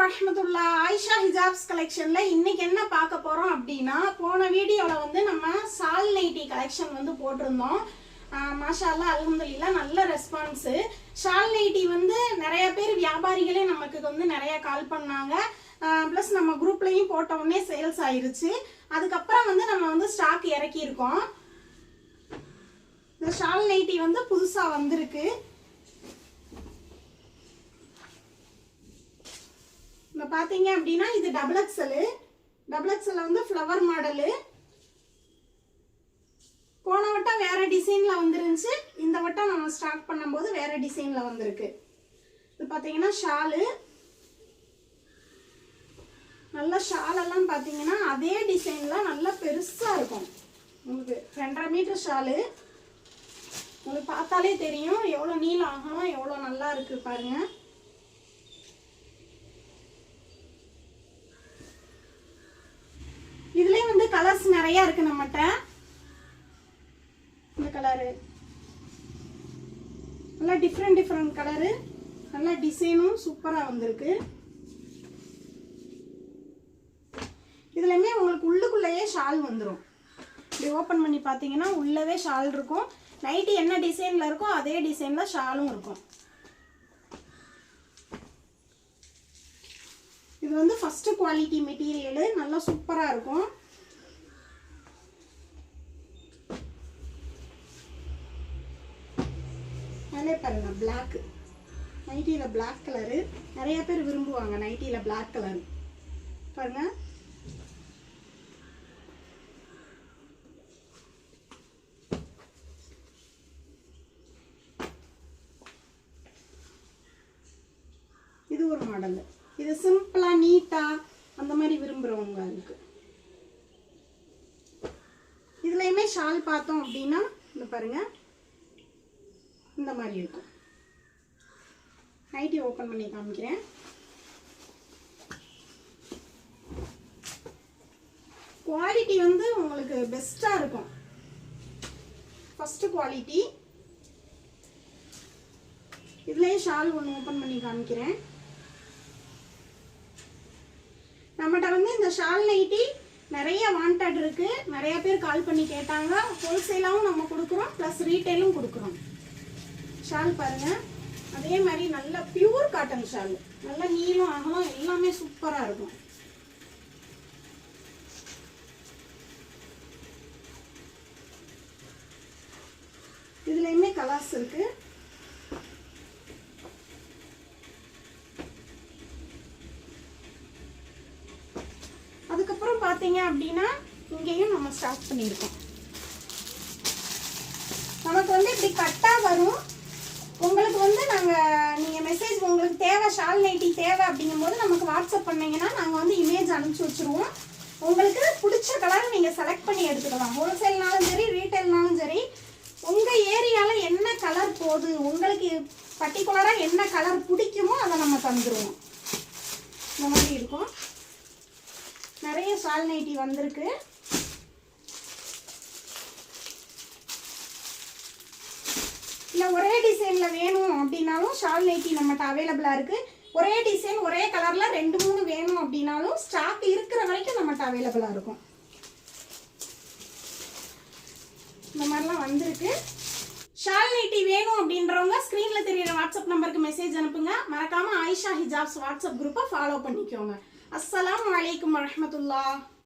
வரஹ்மத்துல்லாஹ். Ayesha hijabs கலெக்ஷன்ல இன்னைக்கு என்ன பார்க்க போறோம் அப்படின்னா, போன வீடியோல வந்து நம்ம சால் நைட்டி கலெக்ஷன் வந்து போட்டிருந்தோம். மாஷா அல்லாஹ் அல்ஹம்துலில்லாஹ் நல்ல ரெஸ்பான்ஸ். ஷால் நைட்டி வந்து நிறைய பேர் வியாபாரிகளே நமக்கு வந்து நிறைய கால் பண்ணாங்க. ப்ளஸ் நம்ம குரூப்லயும் போட்ட உடனே சேல்ஸ் ஆயிருச்சு. அதுக்கப்புறம் வந்து நம்ம வந்து ஸ்டாக் இறக்கி இருக்கோம். இந்த ஷால் நைட்டி வந்து புதுசா வந்திருக்கு. இப்போ பார்த்தீங்க அப்படின்னா இது டபுள் எக்ஸல் வந்து ஃப்ளவர் மாடலு. போன வட்டம் வேற டிசைன்ல வந்துருந்துச்சு, இந்த வட்டம் நம்ம ஸ்டார்ட் பண்ணும்போது வேற டிசைன்ல வந்திருக்கு. இது பார்த்தீங்கன்னா ஷாலு, நல்ல ஷால் எல்லாம் பார்த்தீங்கன்னா அதே டிசைன்ல நல்லா பெருசா இருக்கும். உங்களுக்கு 2.5 மீட்டர் ஷாலு. உங்களுக்கு பார்த்தாலே தெரியும் எவ்வளோ நீளம் ஆகும், எவ்வளோ நல்லா இருக்கு பாருங்க. இதுலயே வந்து கலர்ஸ் நிறைய இருக்கு நம்மகிட்ட. இந்த கலரு நல்லா டிஃப்ரெண்ட் கலரு, நல்லா டிசைனும் சூப்பரா வந்திருக்கு. இதுலயுமே உங்களுக்கு உள்ளுக்குள்ளேயே ஷால் வந்துடும். இப்படி ஓப்பன் பண்ணி பார்த்தீங்கன்னா உள்ளவே ஷால் இருக்கும். நைட்டி என்ன டிசைன்ல இருக்கோ அதே டிசைன்ல ஷாலும் இருக்கும். இது வந்து ஃபர்ஸ்ட் குவாலிட்டி மெட்டீரியல், நல்லா சூப்பரா இருக்கும். அதே பாருங்க பிளாக், நைட்டியில பிளாக் கலரு நிறைய பேர் விரும்புவாங்க. நைட்டியில பிளாக் கலர் பாருங்க. இது ஒரு மாடல். இது சிம்பிளா நீட்டா அந்த மாதிரி விரும்புறவங்களுக்கு. இதுலயுமே ஷால் பார்த்தோம் அப்படின்னா இந்த பாருங்க இந்த மாதிரி இருக்கும். நைட்டி ஓபன் பண்ணி காமிக்கிறேன். குவாலிட்டி வந்து உங்களுக்கு பெஸ்டா இருக்கும். First quality. இதுலயே ஷால் ஒன்று ஓபன் பண்ணி காமிக்கிறேன். நம்மகிட்ட வந்து இந்த ஷால் நைட்டி நிறைய வாண்டட் இருக்கு. நிறைய பேர் கால் பண்ணி கேட்டாங்க. ஹோல்சேலாவும் நம்ம கொடுக்குறோம், ப்ளஸ் ரீட்டைலும் கொடுக்குறோம். ஷால் பாருங்க, அதே மாதிரி நல்ல பியூர் காட்டன் ஷால், நல்ல நீளம் அகலம் எல்லாமே சூப்பரா இருக்கும். இதுலயுமே கலர்ஸ் இருக்கு. அதுக்கப்புறம் பார்த்தீங்க அப்படின்னா இங்கேயும் நம்ம ஸ்டார்ட் பண்ணியிருக்கோம். நமக்கு வந்து இப்படி கட்டா வரும். உங்களுக்கு வந்து நீங்கள் மெசேஜ் உங்களுக்கு தேவை, ஷால் நைட்டி தேவை அப்படிங்கும்போது நமக்கு வாட்ஸ்அப் பண்ணீங்கன்னா நாங்கள் வந்து இமேஜ் அனுப்பிச்சி வச்சுருவோம். உங்களுக்கு பிடிச்ச கலர் நீங்கள் செலக்ட் பண்ணி எடுத்துக்கலாம். ஹோல்சேல்னாலும் சரி ரீட்டைல்னாலும் சரி. உங்கள் ஏரியாவில் என்ன கலர் போகுது, உங்களுக்கு பர்டிகுலராக என்ன கலர் பிடிக்குமோ அதை நம்ம தந்துடுவோம். இந்த மாதிரி இருக்கும். நிறைய ஷால் நைட்டி வந்திருக்கு. இல்லை ஒரே டிசைன்ல வேணும் அப்படின்னாலும் ஷால் நைட்டி நம்மகிட்ட அவைலபிளா இருக்கு. ஒரே டிசைன் ஒரே கலர்ல 2-3 வேணும் அப்படின்னாலும் ஸ்டாக் இருக்கிற வரைக்கும் நம்மகிட்ட அவைலபிளா இருக்கும். இந்த மாதிரிலாம் வந்திருக்கு. ஷால் நைட்டி வேணும் அப்படின்றவங்க ஸ்கிரீன்ல தெரியுற வாட்ஸ்அப் நம்பருக்கு மெசேஜ் அனுப்புங்க. மறக்காம ஆயிஷா ஹிஜாப்ஸ் வாட்ஸ்அப் குரூப்பை ஃபாலோ பண்ணிக்கோங்க. அஸ்ஸலாமு அலைக்கும் வரஹ்மத்துல்லாஹ்.